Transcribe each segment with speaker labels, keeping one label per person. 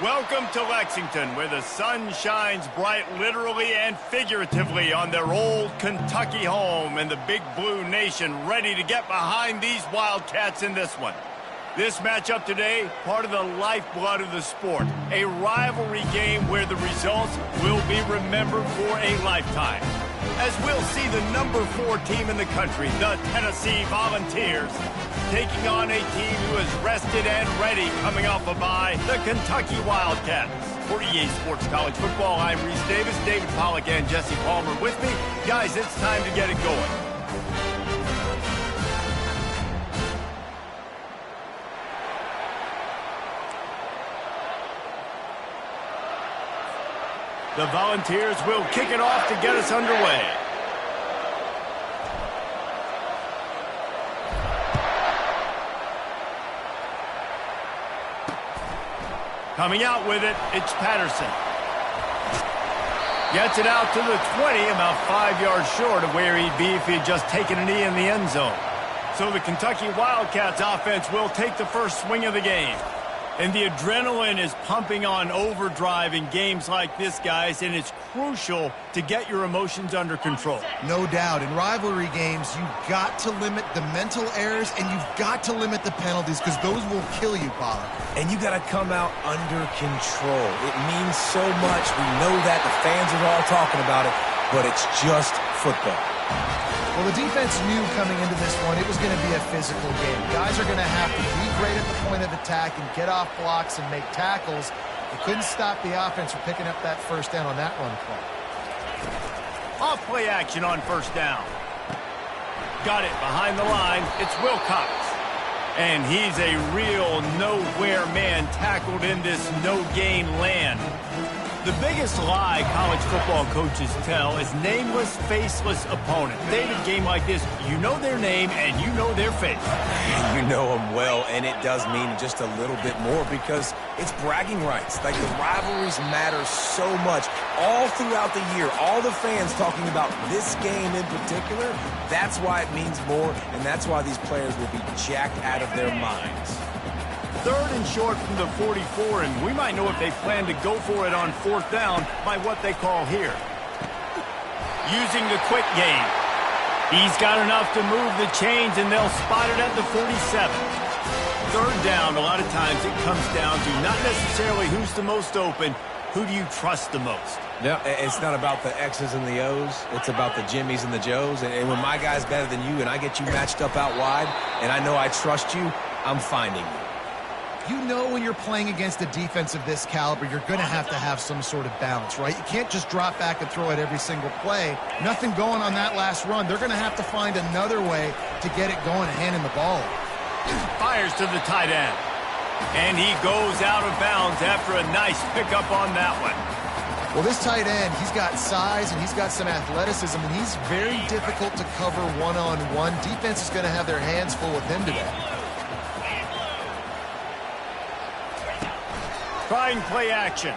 Speaker 1: Welcome to Lexington, where the sun shines bright literally and figuratively on their old Kentucky home, and the Big Blue Nation ready to get behind these Wildcats in this one. This matchup today, part of the lifeblood of the sport, a rivalry game where the results will be remembered for a lifetime. As we'll see the number 4 team in the country, the Tennessee Volunteers, taking on a team who is rested and ready coming off a bye, the Kentucky Wildcats. For EA Sports College Football, I'm Reese Davis, David Pollack, and Jesse Palmer with me. Guys, it's time to get it going. The Volunteers will kick it off to get us underway. Coming out with it, it's Patterson. Gets it out to the 20, about 5 yards short of where he'd be if he'd just taken a knee in the end zone. So the Kentucky Wildcats offense will take the first swing of the game. And the adrenaline is pumping on overdrive in games like this, guys, and it's crucial to get your emotions under control.
Speaker 2: No doubt. In rivalry games, you've got to limit the mental errors, and you've got to limit the penalties, because those will kill you, Pollard.
Speaker 3: And you got to come out under control. It means so much. We know that. The fans are all talking about it, but it's just football.
Speaker 2: Well, the defense knew coming into this one it was going to be a physical game. Guys are going to have to be great at the point of attack and get off blocks and make tackles. They couldn't stop the offense from picking up that first down on that run play.
Speaker 1: Off play action on first down. Got it behind the line. It's Wilcox. And he's a real nowhere man tackled in this no-gain land. The biggest lie college football coaches tell is nameless, faceless opponents. In a game like this, you know their name and you know their face.
Speaker 3: You know them well, and it does mean just a little bit more because it's bragging rights. Like, the rivalries matter so much all throughout the year. All the fans talking about this game in particular, that's why it means more, and that's why these players will be jacked out of their minds.
Speaker 1: 3rd and short from the 44, and we might know if they plan to go for it on 4th down by what they call here. Using the quick game. He's got enough to move the chains, and they'll spot it at the 47. 3rd down, a lot of times it comes down to not necessarily who's the most open, who do you trust the most?
Speaker 3: Yeah, it's not about the X's and the O's. It's about the Jimmies and the Joes. And when my guy's better than you and I get you matched up out wide, and I know I trust you, I'm finding you.
Speaker 2: You know when you're playing against a defense of this caliber, you're going to have some sort of balance, right? You can't just drop back and throw it every single play. Nothing going on that last run. They're going to have to find another way to get it going and handing the ball.
Speaker 1: Fires to the tight end. And he goes out of bounds after a nice pickup on that one.
Speaker 2: Well, this tight end, he's got size and he's got some athleticism, and he's very difficult to cover one-on-one. Defense is going to have their hands full with him today.
Speaker 1: Trying play action.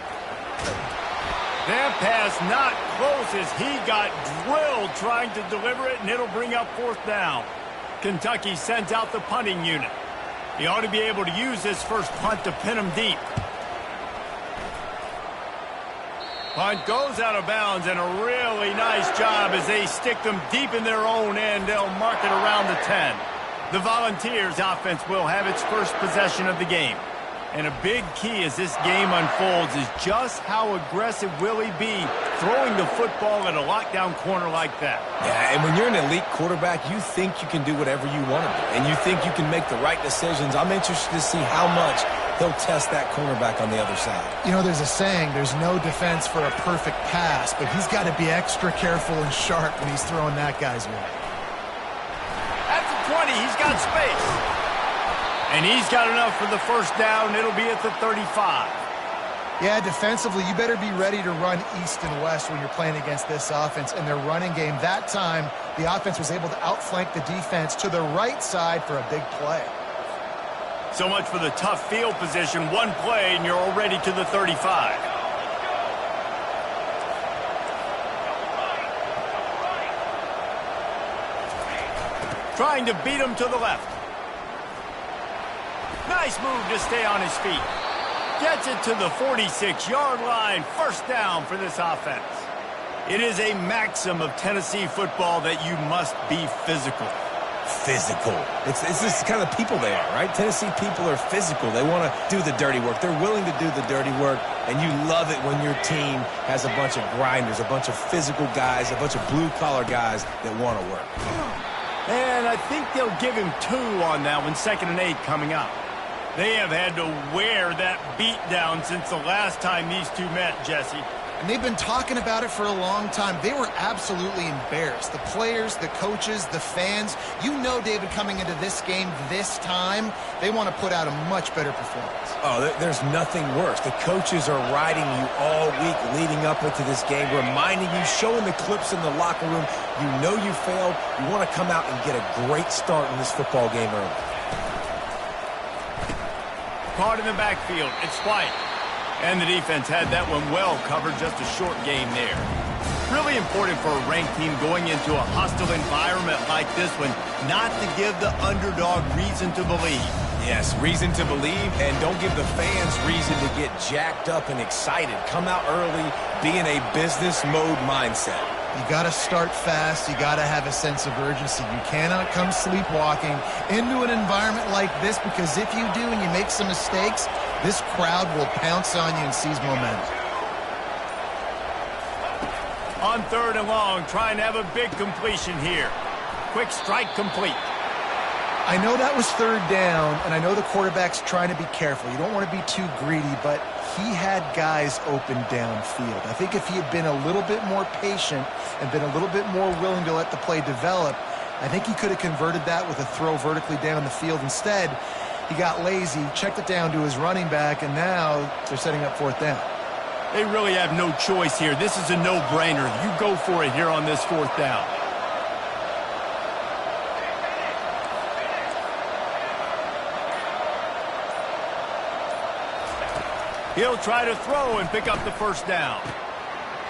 Speaker 1: That pass not close as he got drilled trying to deliver it, and it'll bring up 4th down. Kentucky sends out the punting unit. He ought to be able to use this first punt to pin him deep. Punt goes out of bounds, and a really nice job as they stick them deep in their own end. They'll mark it around the 10. The Volunteers offense will have its first possession of the game. And a big key as this game unfolds is just how aggressive will he be throwing the football at a lockdown corner like that.
Speaker 3: Yeah, and when you're an elite quarterback, you think you can do whatever you want to do, and you think you can make the right decisions. I'm interested to see how much he'll test that cornerback on the other side. You
Speaker 2: know, there's a saying, there's no defense for a perfect pass, but he's got to be extra careful and sharp when he's throwing that guy's way.
Speaker 1: At the 20, he's got space. And he's got enough for the first down. It'll be at the 35.
Speaker 2: Yeah, defensively, you better be ready to run east and west when you're playing against this offense and their running game. That time, the offense was able to outflank the defense to the right side for a big play.
Speaker 1: So much for the tough field position. One play, and you're already to the 35. Trying to beat him to the left. Nice move to stay on his feet. Gets it to the 46-yard line. First down for this offense. It is a maxim of Tennessee football that you must be physical.
Speaker 3: Physical. It's this kind of people they are, right? Tennessee people are physical. They want to do the dirty work. They're willing to do the dirty work, and you love it when your team has a bunch of grinders, a bunch of physical guys, a bunch of blue-collar guys that want to work.
Speaker 1: And I think they'll give him 2 on that one, 2nd and 8 coming up. They have had to wear that beat down since the last time these two met, Jesse.
Speaker 2: And they've been talking about it for a long time. They were absolutely embarrassed. The players, the coaches, the fans. You know, David, coming into this game this time, they want to put out a much better performance.
Speaker 3: Oh, there's nothing worse. The coaches are riding you all week leading up into this game, reminding you, showing the clips in the locker room. You know you failed. You want to come out and get a great start in this football game early.
Speaker 1: Caught in the backfield. It's White. And the defense had that one well covered, just a short game there. Really important for a ranked team going into a hostile environment like this one, not to give the underdog reason to believe.
Speaker 3: Yes, reason to believe, and don't give the fans reason to get jacked up and excited. Come out early, be in a business mode mindset.
Speaker 2: You got to start fast. You got to have a sense of urgency. You cannot come sleepwalking into an environment like this, because if you do and you make some mistakes, this crowd will pounce on you and seize momentum.
Speaker 1: On 3rd and long, trying to have a big completion here. Quick strike complete.
Speaker 2: I know that was 3rd down, and I know the quarterback's trying to be careful. You don't want to be too greedy, but he had guys open downfield. I think if he had been a little bit more patient and been a little bit more willing to let the play develop, I think he could have converted that with a throw vertically down the field. Instead, he got lazy, checked it down to his running back, and now they're setting up 4th down.
Speaker 1: They really have no choice here. This is a no-brainer. You go for it here on this 4th down. He'll try to throw and pick up the first down.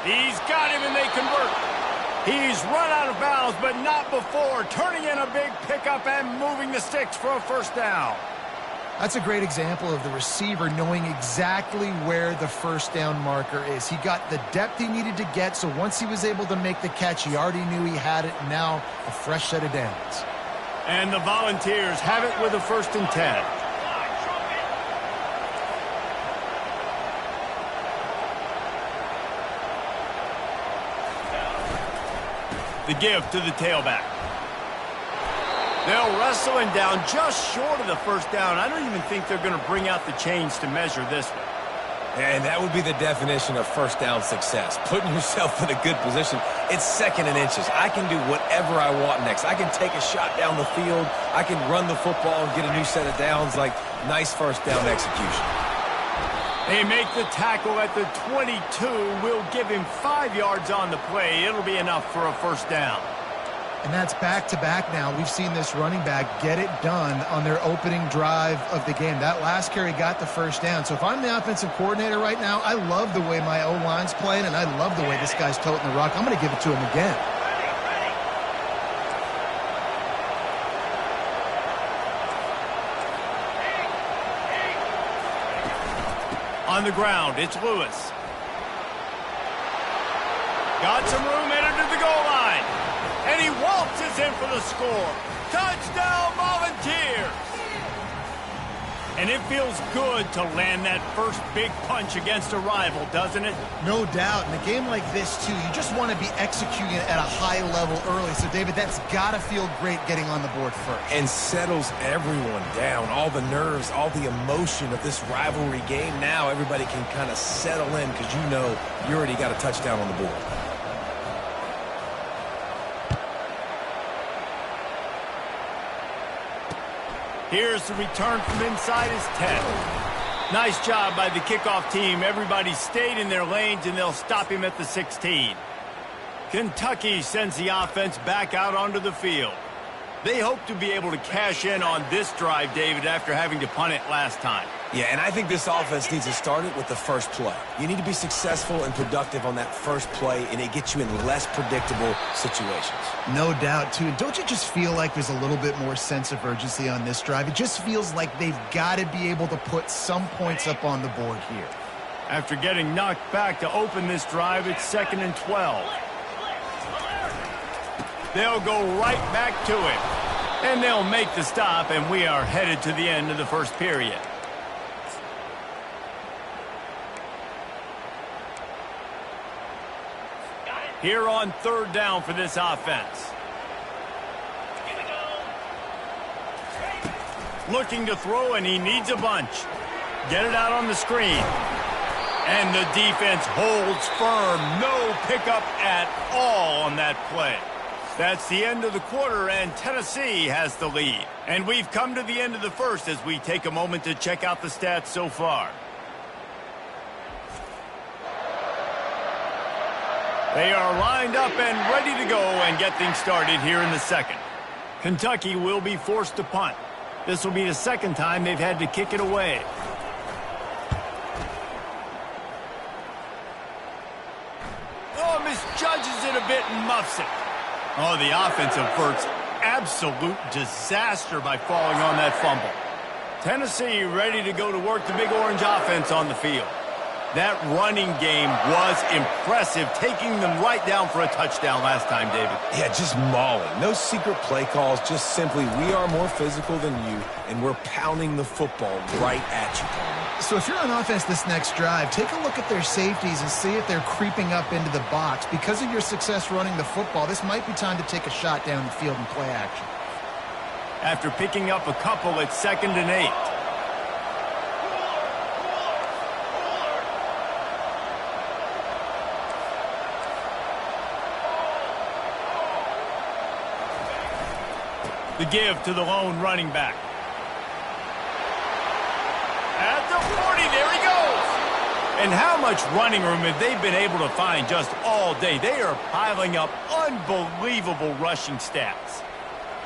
Speaker 1: He's got him, and they convert. He's run out of bounds, but not before. Turning in a big pickup and moving the sticks for a first down.
Speaker 2: That's a great example of the receiver knowing exactly where the first down marker is. He got the depth he needed to get, so once he was able to make the catch, he already knew he had it. Now a fresh set of downs.
Speaker 1: And the Volunteers have it with a 1st and 10. The give to the tailback. They'll wrestle him down just short of the first down. I don't even think they're going to bring out the chains to measure this one.
Speaker 3: And that would be the definition of first down success, putting yourself in a good position. It's 2nd and inches. I can do whatever I want next. I can take a shot down the field. I can run the football and get a new set of downs. Like, nice first down execution.
Speaker 1: They make the tackle at the 22. We'll give him 5 yards on the play. It'll be enough for a first down.
Speaker 2: And that's back-to-back now. We've seen this running back get it done on their opening drive of the game. That last carry got the first down. So if I'm the offensive coordinator right now, I love the way my O-line's playing, and I love the way this guy's toting the rock. I'm going to give it to him again.
Speaker 1: On the ground, it's Lewis. Got some room, headed to the goal line. And he waltzes in for the score. Touchdown, Volunteers! And it feels good to land that first big punch against a rival, doesn't it?
Speaker 2: No doubt. In a game like this, too, you just want to be executing it at a high level early. So, David, that's got to feel great getting on the board first.
Speaker 3: And settles everyone down. All the nerves, all the emotion of this rivalry game. Now everybody can kind of settle in because you know you already got a touchdown on the board.
Speaker 1: Here's the return from inside his 10. Nice job by the kickoff team. Everybody stayed in their lanes, and they'll stop him at the 16. Kentucky sends the offense back out onto the field. They hope to be able to cash in on this drive, David, after having to punt it last time.
Speaker 3: Yeah, and I think this offense needs to start it with the first play. You need to be successful and productive on that first play, and it gets you in less predictable situations.
Speaker 2: No doubt, too. And don't you just feel like there's a little bit more sense of urgency on this drive? It just feels like they've got to be able to put some points up on the board here.
Speaker 1: After getting knocked back to open this drive, it's 2nd and 12. They'll go right back to it. And they'll make the stop, and we are headed to the end of the first period. Here on 3rd down for this offense. Looking to throw, and he needs a bunch. Get it out on the screen. And the defense holds firm. No pickup at all on that play. That's the end of the quarter, and Tennessee has the lead. And we've come to the end of the first as we take a moment to check out the stats so far. They are lined up and ready to go and get things started here in the second. Kentucky will be forced to punt. This will be the second time they've had to kick it away. Oh, misjudges it a bit and muffs it. Oh, the offense averts absolute disaster by falling on that fumble. Tennessee ready to go to work the Big Orange offense on the field. That running game was impressive, taking them right down for a touchdown last time, David.
Speaker 3: Yeah, just mauling. No secret play calls, just simply we are more physical than you, and we're pounding the football right at you.
Speaker 2: So if you're on offense this next drive, take a look at their safeties and see if they're creeping up into the box. Because of your success running the football, this might be time to take a shot down the field and play action.
Speaker 1: After picking up a couple, it's 2nd and 8. The give to the lone running back. At the 40, there he goes. And how much running room have they been able to find just all day? They are piling up unbelievable rushing stats.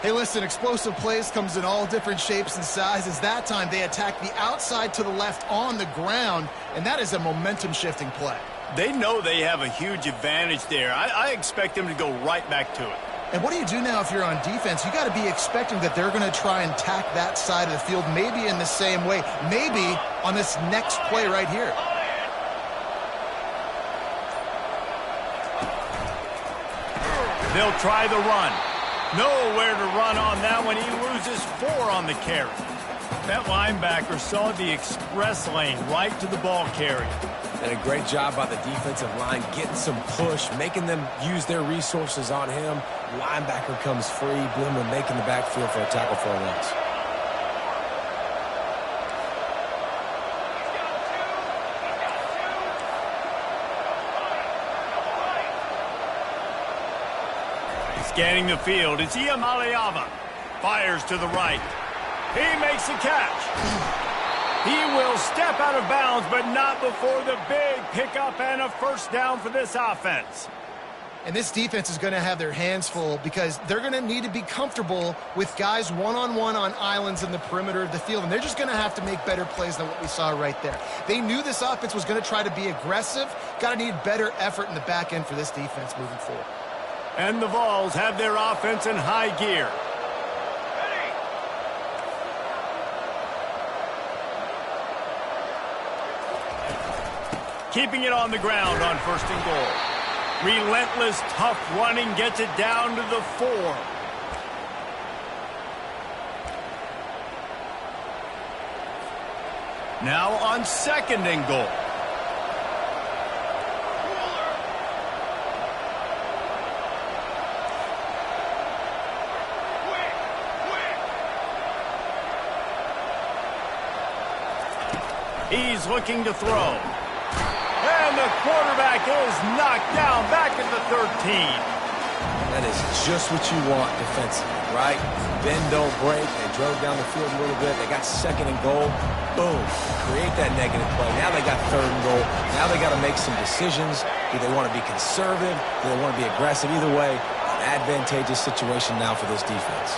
Speaker 2: Hey, listen, explosive plays comes in all different shapes and sizes. That time they attack the outside to the left on the ground, and that is a momentum-shifting play.
Speaker 1: They know they have a huge advantage there. I expect them to go right back to it.
Speaker 2: And what do you do now if you're on defense? You got to be expecting that they're going to try and tack that side of the field, maybe in the same way, maybe on this next play right here.
Speaker 1: They'll try the run. Nowhere to run on that one. He loses 4 on the carry. That linebacker saw the express lane right to the ball carrier.
Speaker 3: And a great job by the defensive line getting some push, making them use their resources on him. Linebacker comes free, Bloomer making the backfield for a tackle for a loss.
Speaker 1: Scanning the field, it's Iamaleava. Fires to the right. He makes the catch. He will step out of bounds, but not before the big pickup and a first down for this offense.
Speaker 2: And this defense is going to have their hands full because they're going to need to be comfortable with guys one-on-one on islands in the perimeter of the field, and they're just going to have to make better plays than what we saw right there. They knew this offense was going to try to be aggressive. Got to need better effort in the back end for this defense moving forward.
Speaker 1: And the Vols have their offense in high gear. Keeping it on the ground on 1st and goal. Relentless, tough running gets it down to the 4. Now on 2nd and goal. He's looking to throw. And the quarterback is knocked down back at the 13.
Speaker 3: That is just what you want defensively, right? Bend, don't break. They drove down the field a little bit. They got 2nd and goal. Boom. Create that negative play. Now they got 3rd and goal. Now they got to make some decisions. Do they want to be conservative? Do they want to be aggressive? Either way, an advantageous situation now for this defense.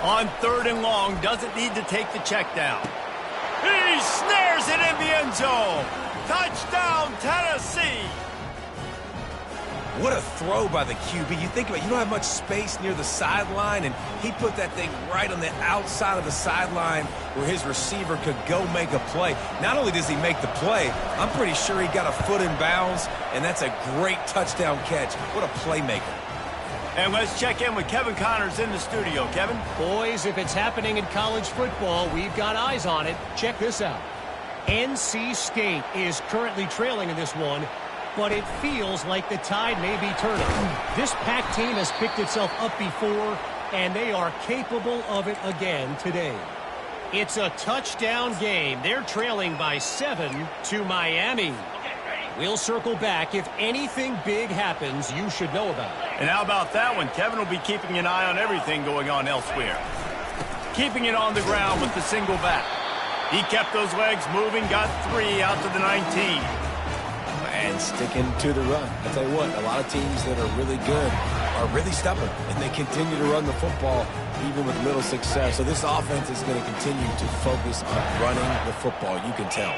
Speaker 1: On 3rd and long, doesn't need to take the check down. He snares it in the end zone. Touchdown, Tennessee.
Speaker 3: What a throw by the QB. You think about it, you don't have much space near the sideline, and he put that thing right on the outside of the sideline where his receiver could go make a play. Not only does he make the play, I'm pretty sure he got a foot in bounds, and that's a great touchdown catch. What a playmaker.
Speaker 1: And let's check in with Kevin Connors in the studio. Kevin?
Speaker 4: Boys, if it's happening in college football, we've got eyes on it. Check this out. NC State is currently trailing in this one, but it feels like the tide may be turning. This Pac team has picked itself up before, and they are capable of it again today. It's a touchdown game. They're trailing by 7 to Miami. We'll circle back. If anything big happens, you should know about it.
Speaker 1: And how about that one? Kevin will be keeping an eye on everything going on elsewhere. Keeping it on the ground with the single back. He kept those legs moving, got 3 out to the 19.
Speaker 3: And sticking to the run. I tell you what, a lot of teams that are really good are really stubborn, and they continue to run the football even with little success. So this offense is going to continue to focus on running the football. You can tell.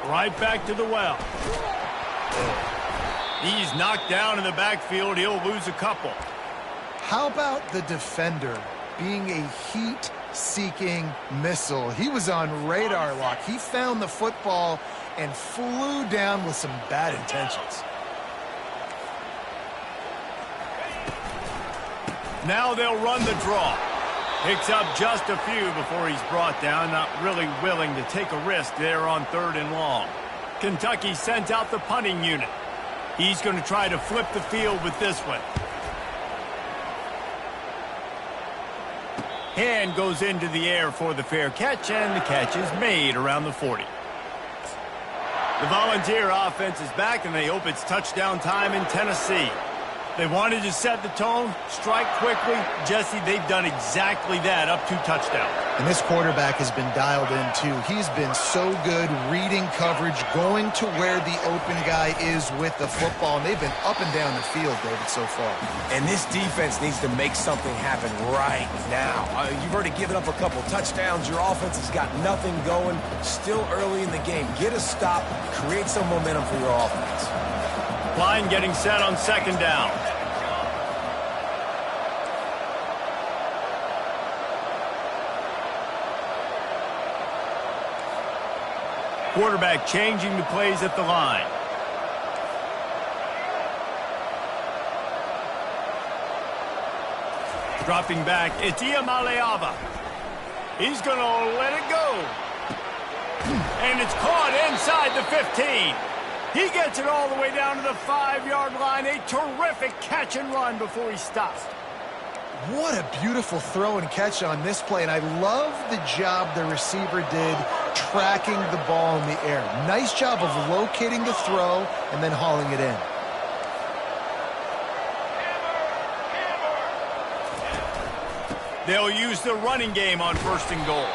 Speaker 1: Right back to the well. He's knocked down in the backfield. He'll lose a couple.
Speaker 2: How about the defender being a heat-seeking missile? He was on radar lock. He found the football and flew down with some bad intentions.
Speaker 1: Now they'll run the draw. Picks up just a few before he's brought down. Not really willing to take a risk there on 3rd and long. Kentucky sends out the punting unit. He's going to try to flip the field with this one. Hand goes into the air for the fair catch, and the catch is made around the 40. The Volunteer offense is back, and they hope it's touchdown time in Tennessee. They wanted to set the tone, strike quickly. Jesse, they've done exactly that, up 2 touchdowns.
Speaker 2: And this quarterback has been dialed in, too. He's been so good reading coverage, going to where the open guy is with the football. And they've been up and down the field, David, so far.
Speaker 3: And this defense needs to make something happen right now. You've already given up a couple touchdowns. Your offense has got nothing going. Still early in the game. Get a stop. Create some momentum for your offense.
Speaker 1: Line getting set on 2nd down. Quarterback changing the plays at the line. Dropping back, it's Iamaleava. He's going to let it go. And it's caught inside the 15. He gets it all the way down to the 5-yard line. A terrific catch and run before he stops.
Speaker 2: What a beautiful throw and catch on this play. And I love the job the receiver did tracking the ball in the air. Nice job of locating the throw and then hauling it in.
Speaker 1: They'll use the running game on 1st and goal.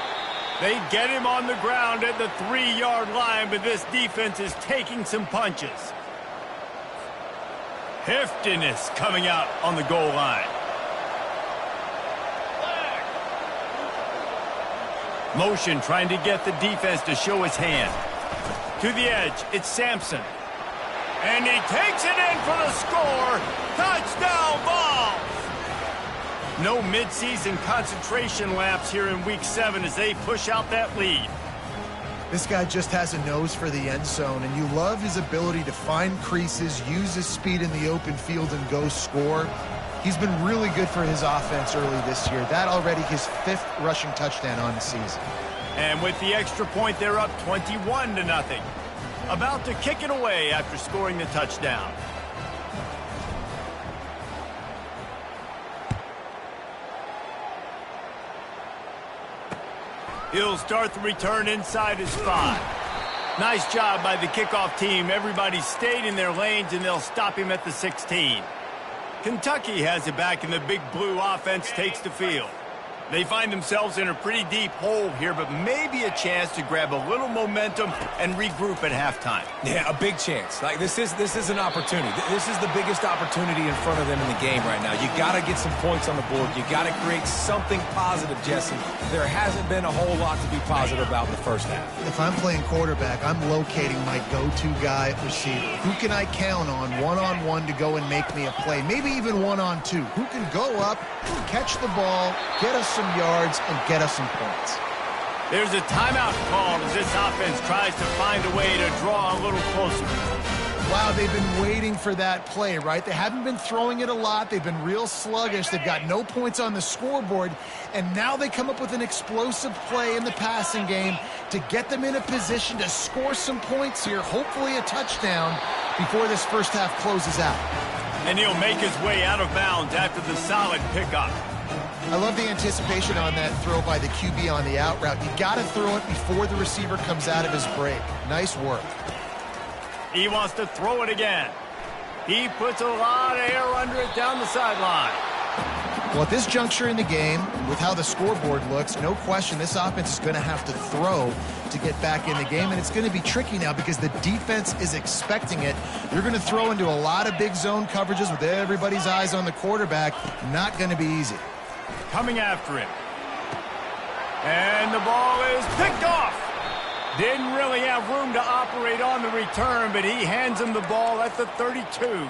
Speaker 1: They get him on the ground at the 3-yard line, but this defense is taking some punches. Heftiness coming out on the goal line. Motion trying to get the defense to show his hand. To the edge, it's Sampson. And he takes it in for the score. Touchdown Vols! No midseason concentration laps here in Week 7 as they push out that lead.
Speaker 2: This guy just has a nose for the end zone, and you love his ability to find creases, use his speed in the open field, and go score. He's been really good for his offense early this year. That already his 5th rushing touchdown on the season.
Speaker 1: And with the extra point, they're up 21-0. About to kick it away after scoring the touchdown. He'll start the return inside his 5. Nice job by the kickoff team. Everybody stayed in their lanes, and they'll stop him at the 16. Kentucky has it back, and the Big Blue offense takes the field. They find themselves in a pretty deep hole here, but maybe a chance to grab a little momentum and regroup at halftime.
Speaker 3: Yeah, a big chance. Like this is an opportunity. This is the biggest opportunity in front of them in the game right now. You got to get some points on the board. You got to create something positive, Jesse. There hasn't been a whole lot to be positive about in the first half.
Speaker 2: If I'm playing quarterback, I'm locating my go-to guy receiver. Who can I count on one-on-one to go and make me a play? Maybe even one-on-two. Who can go up, catch the ball, get us some yards, and get us some points.
Speaker 1: There's a timeout called as this offense tries to find a way to draw a little closer.
Speaker 2: Wow, they've been waiting for that play, right? They haven't been throwing it a lot. They've been real sluggish. They've got no points on the scoreboard. And now they come up with an explosive play in the passing game to get them in a position to score some points here, hopefully a touchdown, before this first half closes out.
Speaker 1: And he'll make his way out of bounds after the solid pickup.
Speaker 2: I love the anticipation on that throw by the QB on the out route. You got to throw it before the receiver comes out of his break. Nice work.
Speaker 1: He wants to throw it again. He puts a lot of air under it down the sideline.
Speaker 2: Well, at this juncture in the game, with how the scoreboard looks, no question this offense is going to have to throw to get back in the game, and it's going to be tricky now because the defense is expecting it. You're going to throw into a lot of big zone coverages with everybody's eyes on the quarterback. Not going to be easy.
Speaker 1: Coming after him. And the ball is picked off. Didn't really have room to operate on the return, but he hands him the ball at the 32.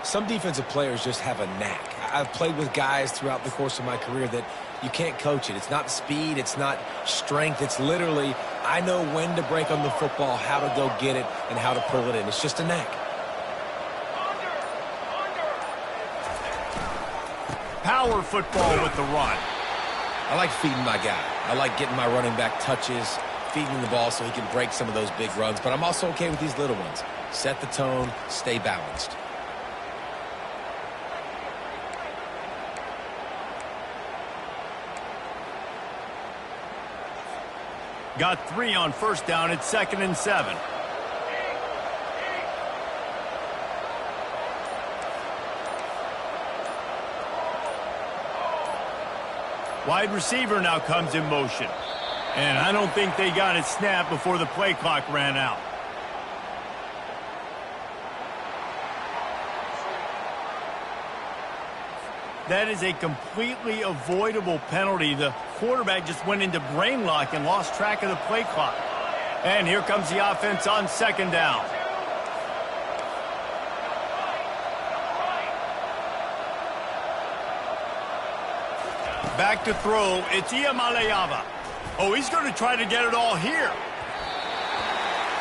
Speaker 3: Some defensive players just have a knack. I've played with guys throughout the course of my career that you can't coach it. It's not speed. It's not strength. It's literally, I know when to break on the football, how to go get it, and how to pull it in. It's just a knack.
Speaker 1: Power football with the run.
Speaker 3: I like feeding my guy. I like getting my running back touches, feeding the ball so he can break some of those big runs. But I'm also okay with these little ones. Set the tone, stay balanced.
Speaker 1: Got 3 on first down. It's 2nd and 7. Wide receiver now comes in motion. And I don't think they got it snapped before the play clock ran out. That is a completely avoidable penalty. The quarterback just went into brain lock and lost track of the play clock. And here comes the offense on 2nd down. Back to throw. It's Iamaleava. Oh, he's going to try to get it all here.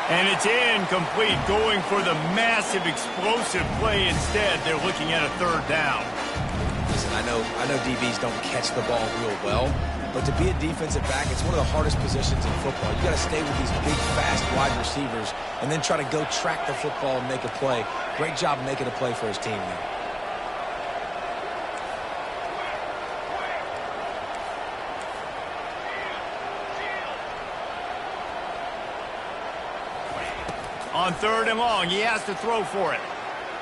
Speaker 1: And it's incomplete, going for the massive explosive play instead. They're looking at a 3rd down.
Speaker 3: Listen, I know DBs don't catch the ball real well, but to be a defensive back, it's one of the hardest positions in football. You got to stay with these big, fast wide receivers and then try to go track the football and make a play. Great job making a play for his team there.
Speaker 1: On 3rd and long, he has to throw for it.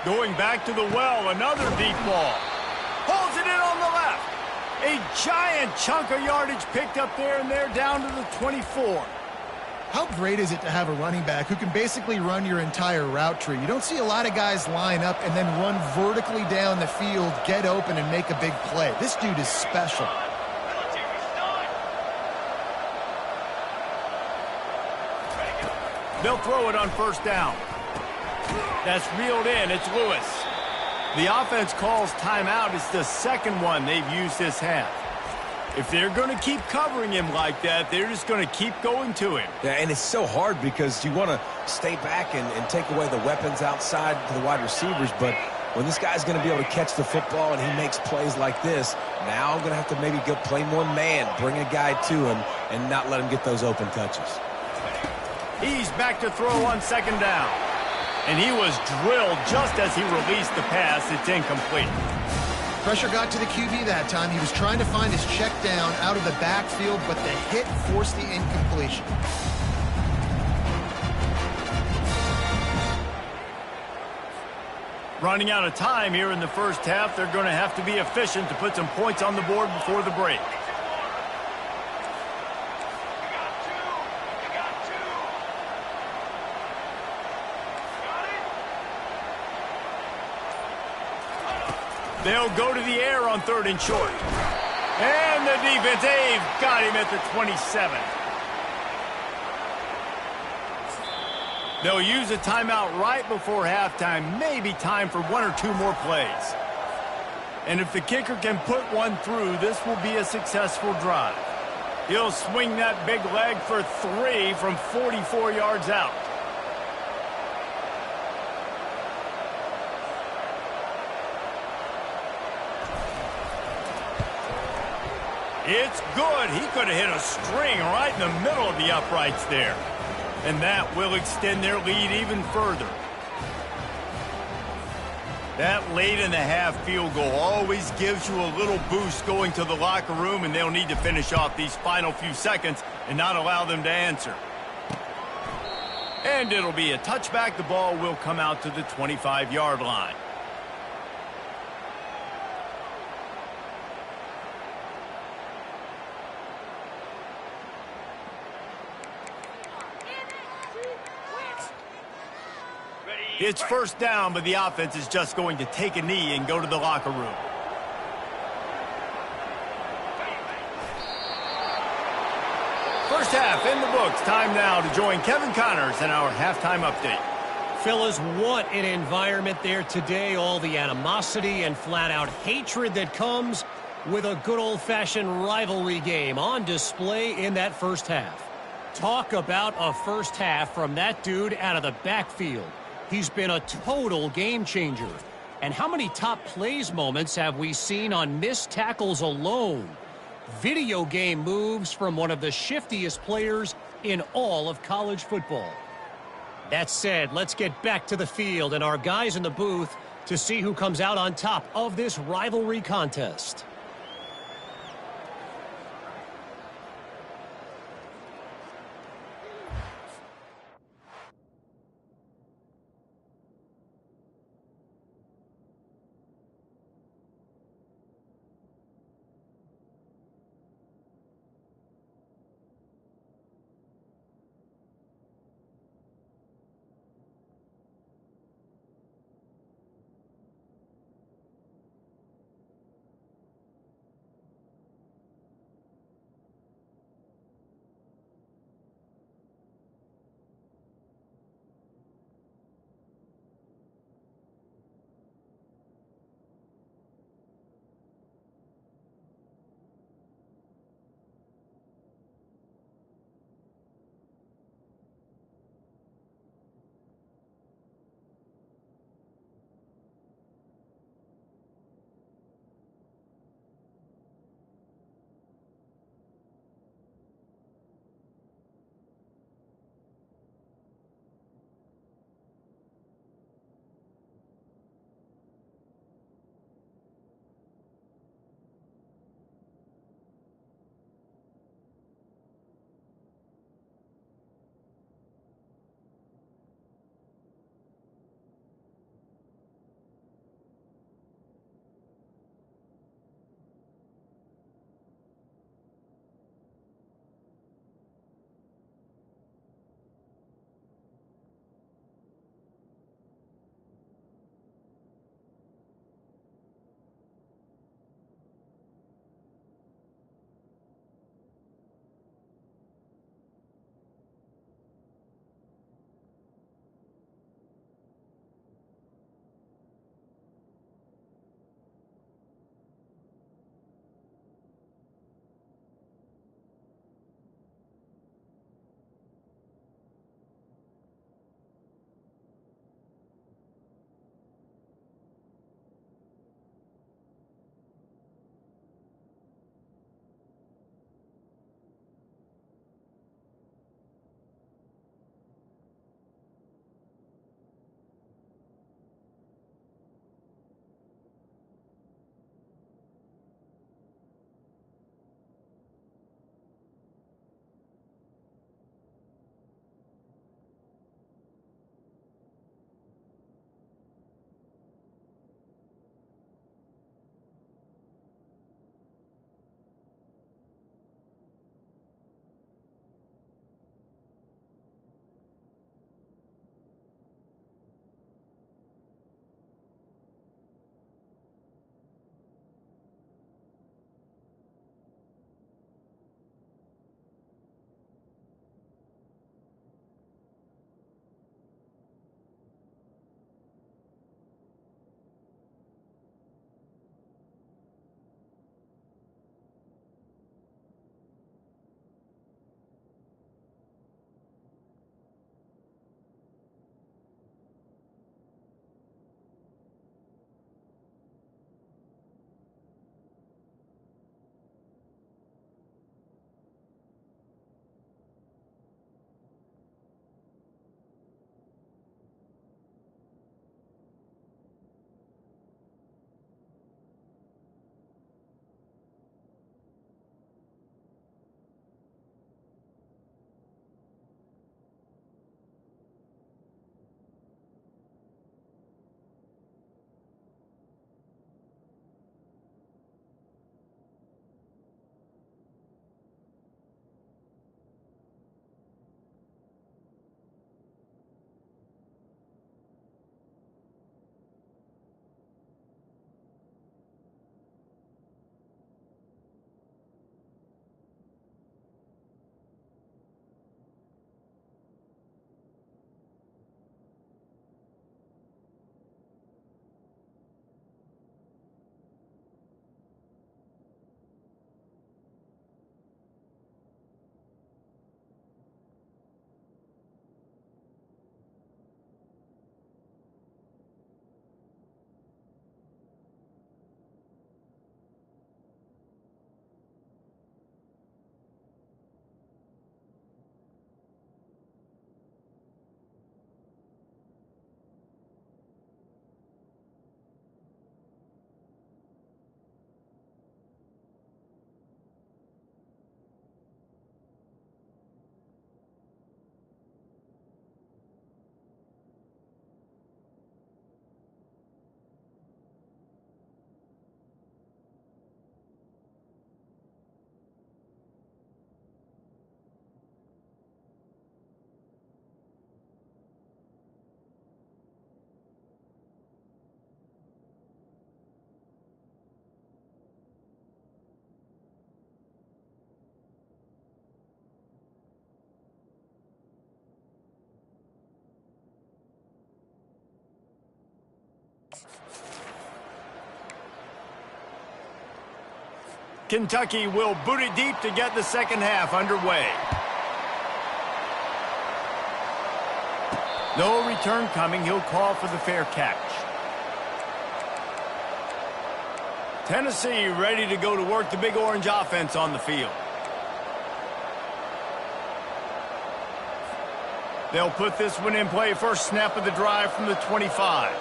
Speaker 1: Going back to the well, another deep ball. Holds it in on the left. A giant chunk of yardage picked up there, and they're down to the 24.
Speaker 2: How great is it to have a running back who can basically run your entire route tree? You don't see a lot of guys line up and then run vertically down the field, get open, and make a big play. This dude is special.
Speaker 1: They'll throw it on 1st down. That's reeled in. It's Lewis. The offense calls timeout. It's the 2nd one they've used this half. If they're going to keep covering him like that, they're just going to keep going to him.
Speaker 3: Yeah, and it's so hard because you want to stay back and take away the weapons outside to the wide receivers, but when this guy's going to be able to catch the football and he makes plays like this, now I'm going to have to maybe go play more man, bring a guy to him, and not let him get those open touches.
Speaker 1: He's back to throw on 2nd down. And he was drilled just as he released the pass. It's incomplete.
Speaker 2: Pressure got to the QB that time. He was trying to find his check down out of the backfield, but the hit forced the incompletion.
Speaker 1: Running out of time here in the first half. They're going to have to be efficient to put some points on the board before the break. They'll go to the air on 3rd and short. And the defense, they've got him at the 27. They'll use a timeout right before halftime, maybe time for 1 or 2 more plays. And if the kicker can put one through, this will be a successful drive. He'll swing that big leg for 3 from 44 yards out. It's good. He could have hit a string right in the middle of the uprights there. And that will extend their lead even further. That late-in-the-half field goal always gives you a little boost going to the locker room, and they'll need to finish off these final few seconds and not allow them to answer. And it'll be a touchback. The ball will come out to the 25-yard line. It's first down, but the offense is just going to take a knee and go to the locker room. First half in the books. Time now to join Kevin Connors in our halftime update.
Speaker 4: Fellas, what an environment there today. All the animosity and flat-out hatred that comes with a good old-fashioned rivalry game on display in that first half. Talk about a first half from that dude out of the backfield. He's been a total game changer. And how many top plays moments have we seen on missed tackles alone? Video game moves from one of the shiftiest players in all of college football. That said, let's get back to the field and our guys in the booth to see who comes out on top of this rivalry contest.
Speaker 1: Kentucky will boot it deep to get the second half underway. No return coming. He'll call for the fair catch. Tennessee ready to go to work the Big Orange offense on the field. They'll put this one in play. First snap of the drive from the 25.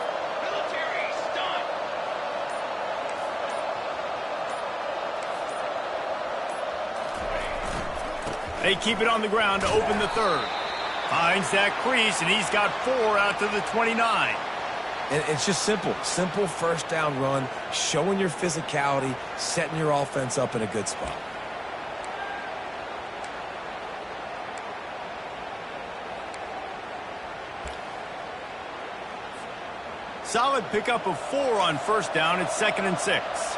Speaker 1: They keep it on the ground to open the third. Finds that crease, and he's got 4 out to the 29.
Speaker 3: And it's just simple. Simple first down run, showing your physicality, setting your offense up in a good spot.
Speaker 1: Solid pickup of 4 on first down. It's 2nd and 6.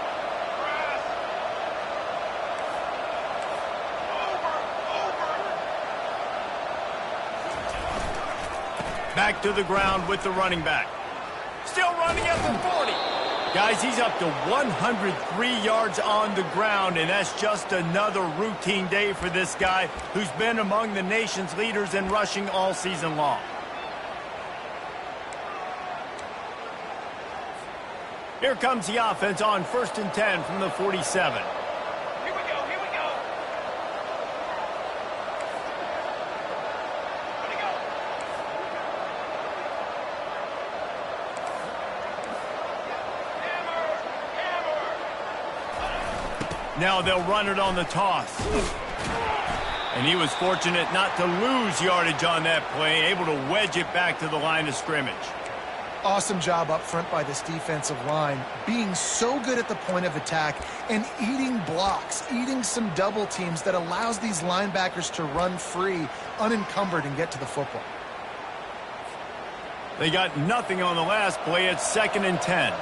Speaker 1: Back to the ground with the running back. Still running at the 40. Guys, he's up to 103 yards on the ground, and that's just another routine day for this guy who's been among the nation's leaders in rushing all season long. Here comes the offense on 1st and 10 from the 47. Now they'll run it on the toss. And he was fortunate not to lose yardage on that play, able to wedge it back to the line of scrimmage.
Speaker 2: Awesome job up front by this defensive line, being so good at the point of attack and eating blocks, eating some double teams that allows these linebackers to run free, unencumbered, and get to the football.
Speaker 1: They got nothing on the last play. It's 2nd and 10.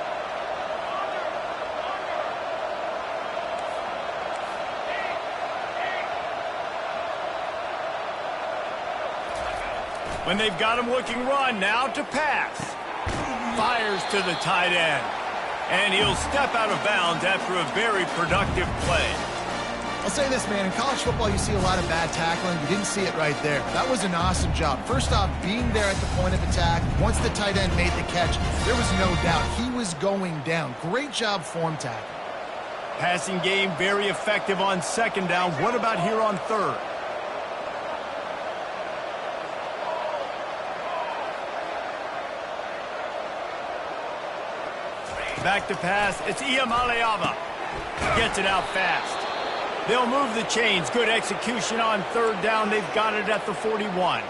Speaker 1: When they've got him looking run, now to pass. Fires to the tight end. And he'll step out of bounds after a very productive play.
Speaker 2: I'll say this, man. In college football, you see a lot of bad tackling. You didn't see it right there. That was an awesome job. First off, being there at the point of attack. Once the tight end made the catch, there was no doubt he was going down. Great job form tackle.
Speaker 1: Passing game very effective on 2nd down. What about here on 3rd? Back to pass. It's Iamaleava. Gets it out fast. They'll move the chains. Good execution on 3rd down. They've got it at the 41.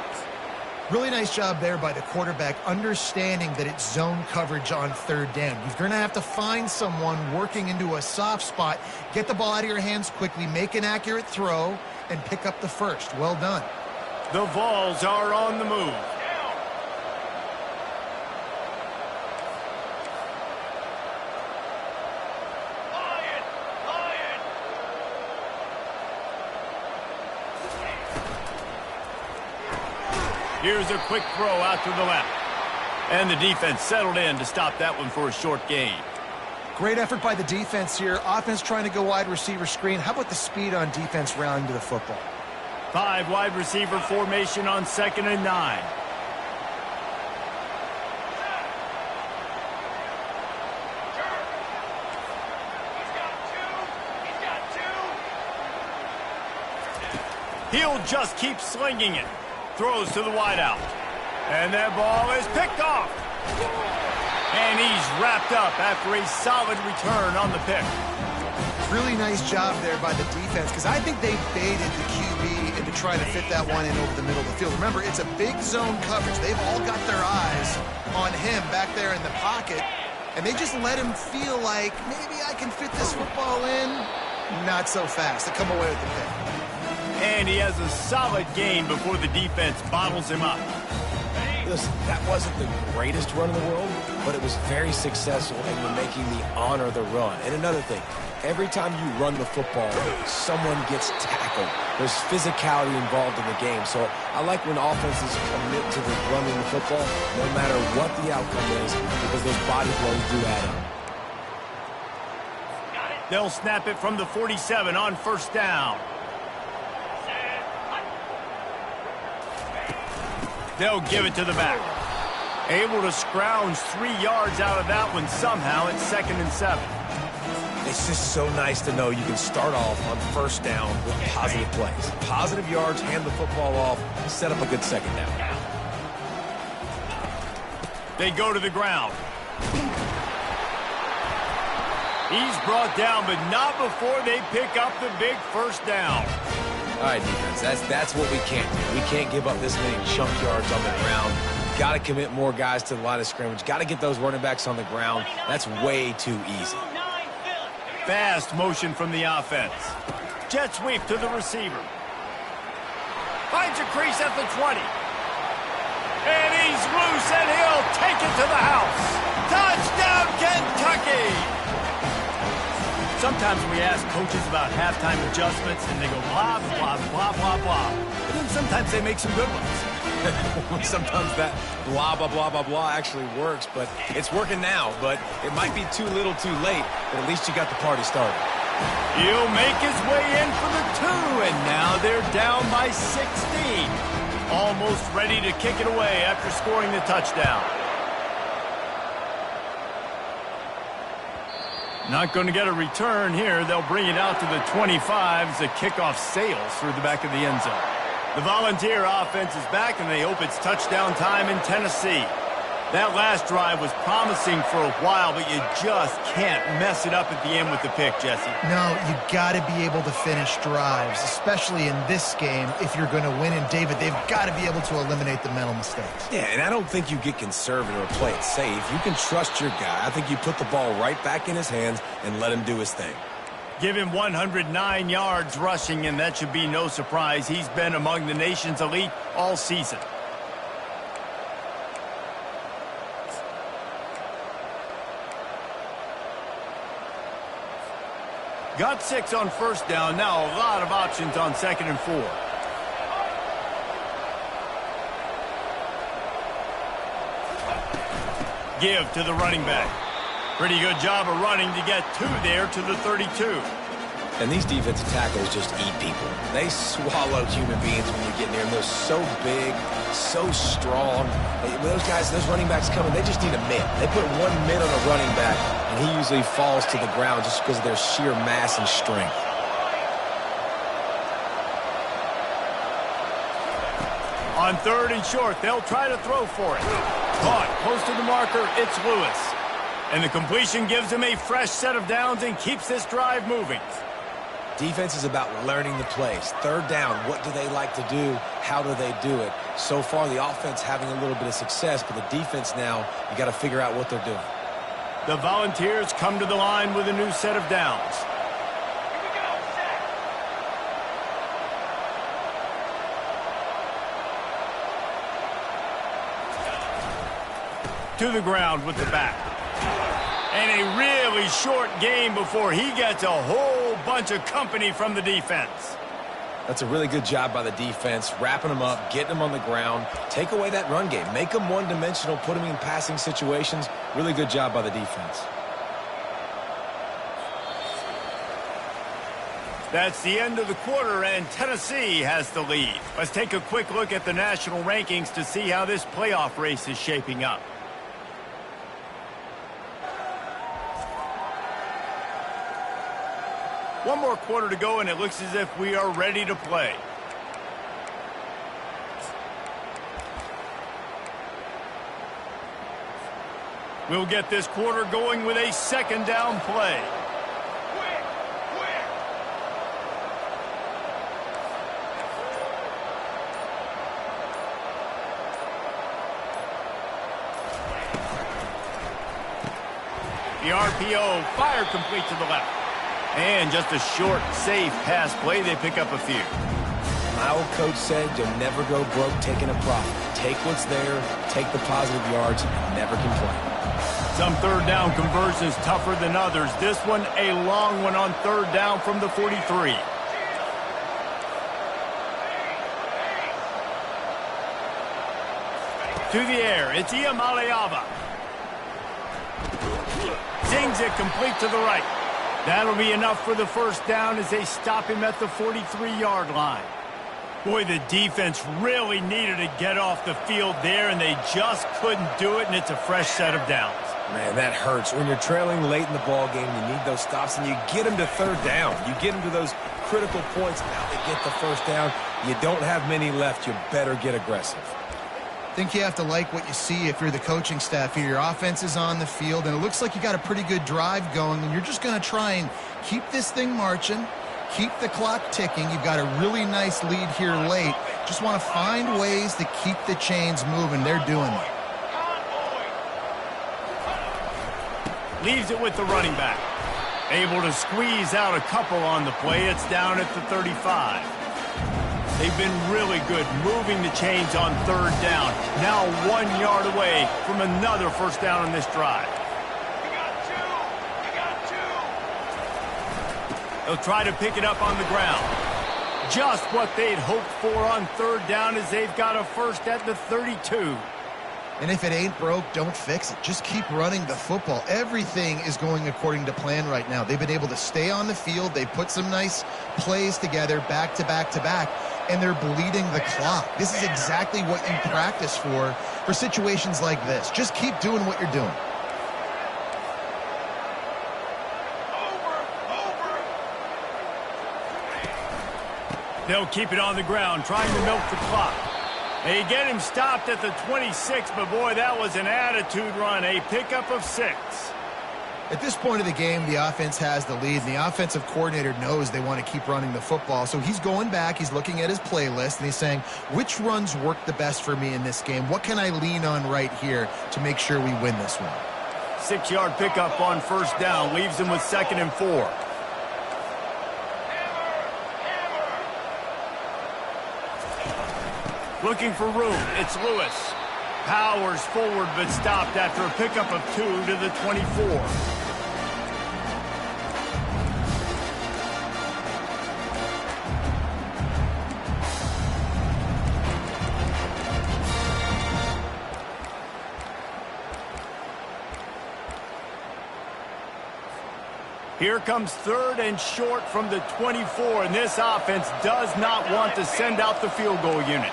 Speaker 2: Really nice job there by the quarterback, understanding that it's zone coverage on 3rd down. You're going to have to find someone working into a soft spot, get the ball out of your hands quickly, make an accurate throw, and pick up the first. Well done.
Speaker 1: The Vols are on the move. Here's a quick throw out to the left. And the defense settled in to stop that one for a short gain.
Speaker 2: Great effort by the defense here. Offense trying to go wide receiver screen. How about the speed on defense rallying to the football?
Speaker 1: 5 wide receiver formation on 2nd and 9. He'll just keep slinging it. Throws to the wideout. And that ball is picked off. And he's wrapped up after a solid return on the pick.
Speaker 2: Really nice job there by the defense, because I think they baited the QB into trying to fit that one in over the middle of the field. Remember, it's a big zone coverage. They've all got their eyes on him back there in the pocket, and they just let him feel like, maybe I can fit this football in. Not so fast. They come away with the pick.
Speaker 1: And he has a solid gain before the defense bottles him up.
Speaker 3: Listen, that wasn't the greatest run in the world, but it was very successful, and you're making me honor the run. And another thing, every time you run the football, someone gets tackled. There's physicality involved in the game. So I like when offenses commit to the running the football, no matter what the outcome is, because those body blows do add up.
Speaker 5: Got it.
Speaker 1: They'll snap it from the 47 on first down. They'll give it to the back. Able to scrounge 3 yards out of that one somehow. It's 2nd and 7.
Speaker 3: It's just so nice to know you can start off on first down with positive plays. Positive yards, hand the football off, set up a good second down.
Speaker 1: They go to the ground. He's brought down, but not before they pick up the big first down.
Speaker 3: All right, defense, that's what we can't do. We can't give up this many chunk yards on the ground. Got to commit more guys to the line of scrimmage. Got to get those running backs on the ground. That's way too easy.
Speaker 1: Fast motion from the offense. Jet sweep to the receiver. Finds a crease at the 20. And he's loose, and he'll take it to the house. Touchdown, Kentucky! Sometimes we ask coaches about halftime adjustments, and they go blah, blah, blah, blah, blah. But then sometimes they make some good ones.
Speaker 3: Sometimes that blah, blah, blah, blah, blah actually works, but it's working now. But it might be too little too late, but at least you got the party started.
Speaker 1: He'll make his way in for the 2, and now they're down by 16. Almost ready to kick it away after scoring the touchdown. Not going to get a return here. They'll bring it out to the 25 as the kickoff sails through the back of the end zone. The Volunteer offense is back, and they hope it's touchdown time in Tennessee. That last drive was promising for a while, but you just can't mess it up at the end with the pick, Jesse.
Speaker 2: No, you got to be able to finish drives, especially in this game if you're going to win. And, David, they've got to be able to eliminate the mental mistakes.
Speaker 3: Yeah, and I don't think you get conservative or play it safe. You can trust your guy. I think you put the ball right back in his hands and let him do his thing.
Speaker 1: Give him 109 yards rushing, and that should be no surprise. He's been among the nation's elite all season. Got 6 on first down. Now a lot of options on 2nd and 4. Give to the running back. Pretty good job of running to get 2 there to the 32.
Speaker 3: And these defensive tackles just eat people. They swallow human beings when you get near them. They're so big, so strong. When those guys, those running backs coming, they just need a mid. They put 1 mid on a running back, and he usually falls to the ground just because of their sheer mass and strength.
Speaker 1: On 3rd and short, they'll try to throw for it. Caught close to the marker, it's Lewis. And the completion gives him a fresh set of downs and keeps this drive moving.
Speaker 3: Defense is about learning the plays. 3rd down, what do they like to do? How do they do it? So far, the offense having a little bit of success, but the defense now, you got to figure out what they're doing.
Speaker 1: The Volunteers come to the line with a new set of downs. To the ground with the back. And a really short game before he gets a whole bunch of company from the defense.
Speaker 3: That's a really good job by the defense, wrapping them up, getting them on the ground. Take away that run game. Make them one-dimensional, put them in passing situations. Really good job by the defense.
Speaker 1: That's the end of the quarter, and Tennessee has the lead. Let's take a quick look at the national rankings to see how this playoff race is shaping up. One more quarter to go, and it looks as if we are ready to play. We'll get this quarter going with a 2nd down play. The RPO, fire complete to the left. And just a short, safe pass play. They pick up a few.
Speaker 3: My old coach said you'll never go broke taking a profit. Take what's there, take the positive yards, and never complain.
Speaker 1: Some 3rd down conversions tougher than others. This one, a long one on 3rd down from the 43. To the air, it's Iamaleava. Zings it complete to the right. That'll be enough for the first down as they stop him at the 43-yard line. Boy, the defense really needed to get off the field there, and they just couldn't do it, and it's a fresh set of downs.
Speaker 3: Man, that hurts. When you're trailing late in the ball game, you need those stops, and you get them to third down. You get them to those critical points. Now they get the first down. You don't have many left. You better get aggressive.
Speaker 2: I think you have to like what you see if you're the coaching staff here. Your offense is on the field, and it looks like you got a pretty good drive going, and you're just going to try and keep this thing marching, keep the clock ticking. You've got a really nice lead here late. Just want to find ways to keep the chains moving. They're doing it.
Speaker 1: Leaves it with the running back. Able to squeeze out a couple on the play. It's down at the 35. They've been really good moving the chains on third down. Now 1 yard away from another first down on this drive. They'll try to pick it up on the ground. Just what they'd hoped for on third down as they've got a first at the 32.
Speaker 2: And if it ain't broke, don't fix it. Just keep running the football. Everything is going according to plan right now. They've been able to stay on the field. They put some nice plays together back to back to back, and they're bleeding the clock. This is exactly what you practice for situations like this. Just keep doing what you're doing.
Speaker 1: They'll keep it on the ground, trying to milk the clock. They get him stopped at the 26, but boy, that was an attitude run, a pickup of 6.
Speaker 2: At this point of the game, the offense has the lead, and the offensive coordinator knows they want to keep running the football. So he's going back, he's looking at his playlist, and he's saying, which runs work the best for me in this game? What can I lean on right here to make sure we win this one?
Speaker 1: 6-yard pickup on first down, leaves him with 2nd and 4. Looking for room, it's Lewis. Powers forward, but stopped after a pickup of 2 to the 24. Here comes 3rd and short from the 24, and this offense does not want to send out the field goal unit.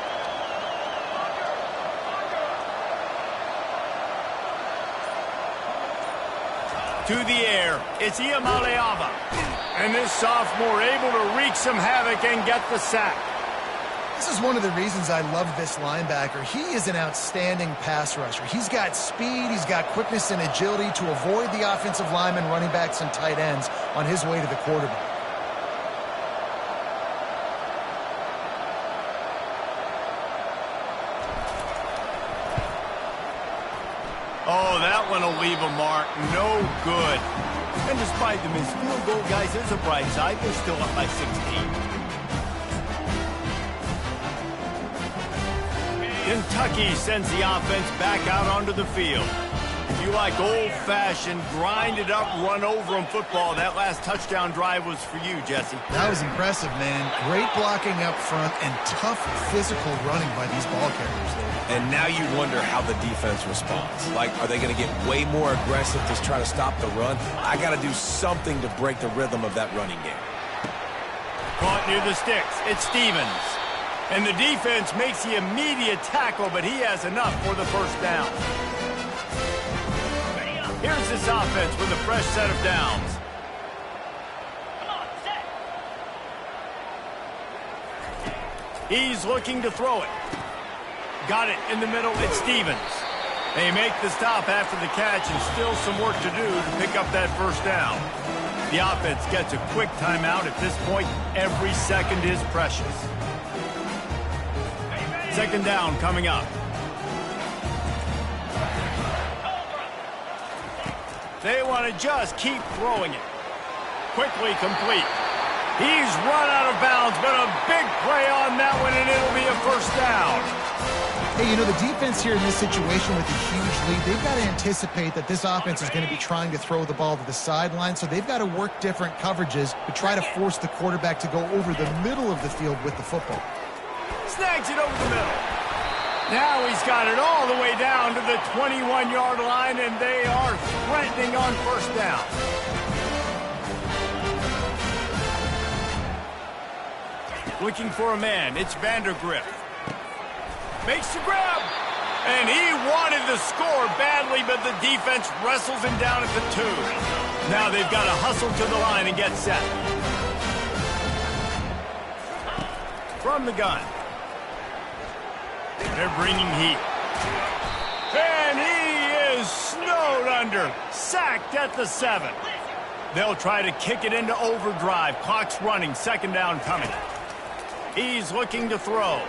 Speaker 1: To the air, it's Iamaleava. And this sophomore able to wreak some havoc and get the sack.
Speaker 2: This is one of the reasons I love this linebacker. He is an outstanding pass rusher. He's got speed, he's got quickness and agility to avoid the offensive linemen, running backs, and tight ends on his way to the quarterback.
Speaker 1: Oh, that one will leave a mark. No good. And despite the missed field goal, guys, there's a bright side. They're still up by 16. Kentucky sends the offense back out onto the field. If you like old-fashioned, grind-it-up, run-over-'em football, that last touchdown drive was for you, Jesse.
Speaker 2: That was impressive, man. Great blocking up front and tough physical running by these ball carriers there.
Speaker 3: And now you wonder how the defense responds. Like, are they going to get way more aggressive to try to stop the run? I got to do something to break the rhythm of that running game.
Speaker 1: Caught near the sticks. It's Stevens. And the defense makes the immediate tackle, but he has enough for the first down. Here's this offense with a fresh set of downs. He's looking to throw it. Got it in the middle. It's Stevens. They make the stop after the catch, and still some work to do to pick up that first down. The offense gets a quick timeout. At this point, every second is precious. 2nd down coming up. They want to just keep throwing it. Quickly complete. He's run out of bounds, but a big play on that one, and it'll be a first down.
Speaker 2: Hey, you know, the defense here in this situation with a huge lead, they've got to anticipate that this offense is going to be trying to throw the ball to the sideline, so they've got to work different coverages to try to force the quarterback to go over the middle of the field with the football.
Speaker 1: Snags it over the middle. Now he's got it all the way down to the 21-yard line, and they are threatening on first down. Looking for a man. It's Vandergrift. Makes the grab. And he wanted the score badly, but the defense wrestles him down at the 2. Now they've got to hustle to the line and get set. From the gun. They're bringing heat. And he is snowed under. Sacked at the 7. They'll try to kick it into overdrive. Clock's running. Second down coming. He's looking to throw.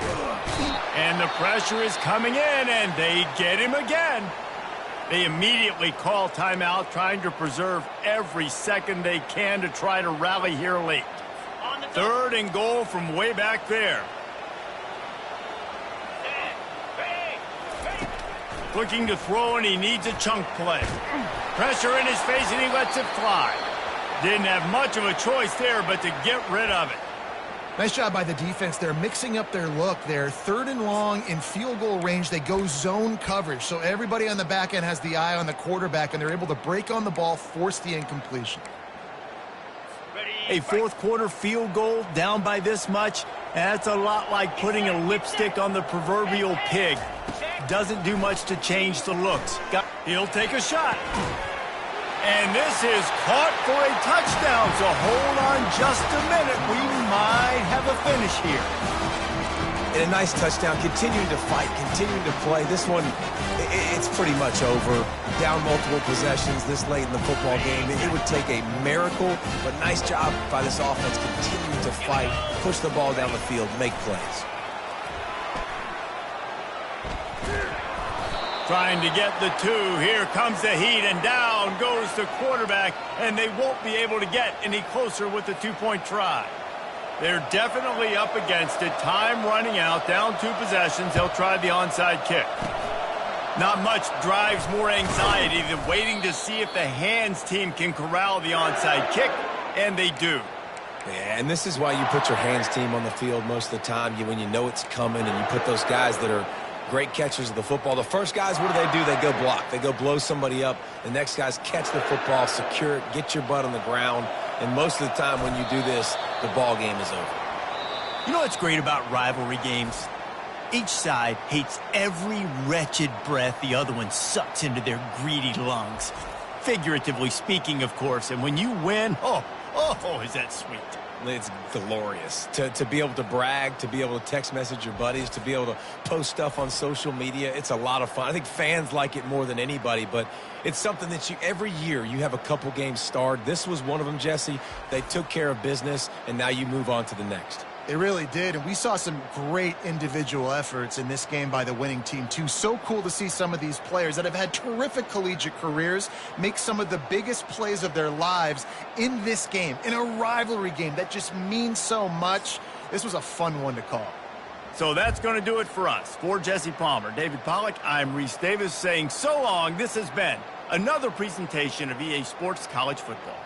Speaker 1: And the pressure is coming in, and they get him again. They immediately call timeout, trying to preserve every second they can to try to rally here late. 3rd and goal from way back there. Looking to throw, and he needs a chunk play. Pressure in his face, and he lets it fly. Didn't have much of a choice there, but to get rid of it.
Speaker 2: Nice job by the defense. They're mixing up their look. They're 3rd and long in field goal range. They go zone coverage, so everybody on the back end has the eye on the quarterback, and they're able to break on the ball, force the incompletion.
Speaker 1: A 4th quarter field goal down by this much, that's a lot like putting a lipstick on the proverbial pig. Doesn't do much to change the looks. He'll take a shot. And this is caught for a touchdown, so hold on just a minute. We might have a finish here.
Speaker 3: And a nice touchdown, continuing to fight, continuing to play. This one, it's pretty much over. Down multiple possessions this late in the football game. It would take a miracle, but nice job by this offense continuing to fight, push the ball down the field, make plays.
Speaker 1: Trying to get the 2. Here comes the heat, and down goes the quarterback, and they won't be able to get any closer with the 2-point try. They're definitely up against it. Time running out, down 2 possessions. They'll try the onside kick. Not much drives more anxiety than waiting to see if the hands team can corral the onside kick, and they do.
Speaker 3: Yeah, and this is why you put your hands team on the field most of the time. When you know it's coming, and you put those guys that are great catchers of the football. The first guys, what do? They go block. They go blow somebody up. The next guys catch the football, secure it, get your butt on the ground. And most of the time when you do this, the ball game is over.
Speaker 1: You know what's great about rivalry games? Each side hates every wretched breath the other one sucks into their greedy lungs. Figuratively speaking, of course. And when you win, oh, is that sweet.
Speaker 3: It's glorious to be able to brag, to be able to text message your buddies, to be able to post stuff on social media. It's a lot of fun. I think fans like it more than anybody, but it's something that every year you have a couple games starred. This was one of them, Jesse. They took care of business, and now you move on to the next.
Speaker 2: They really did, and we saw some great individual efforts in this game by the winning team, too. So cool to see some of these players that have had terrific collegiate careers make some of the biggest plays of their lives in this game, in a rivalry game that just means so much. This was a fun one to call.
Speaker 1: So that's going to do it for us. For Jesse Palmer, David Pollack, I'm Reese Davis saying so long. This has been another presentation of EA Sports College Football.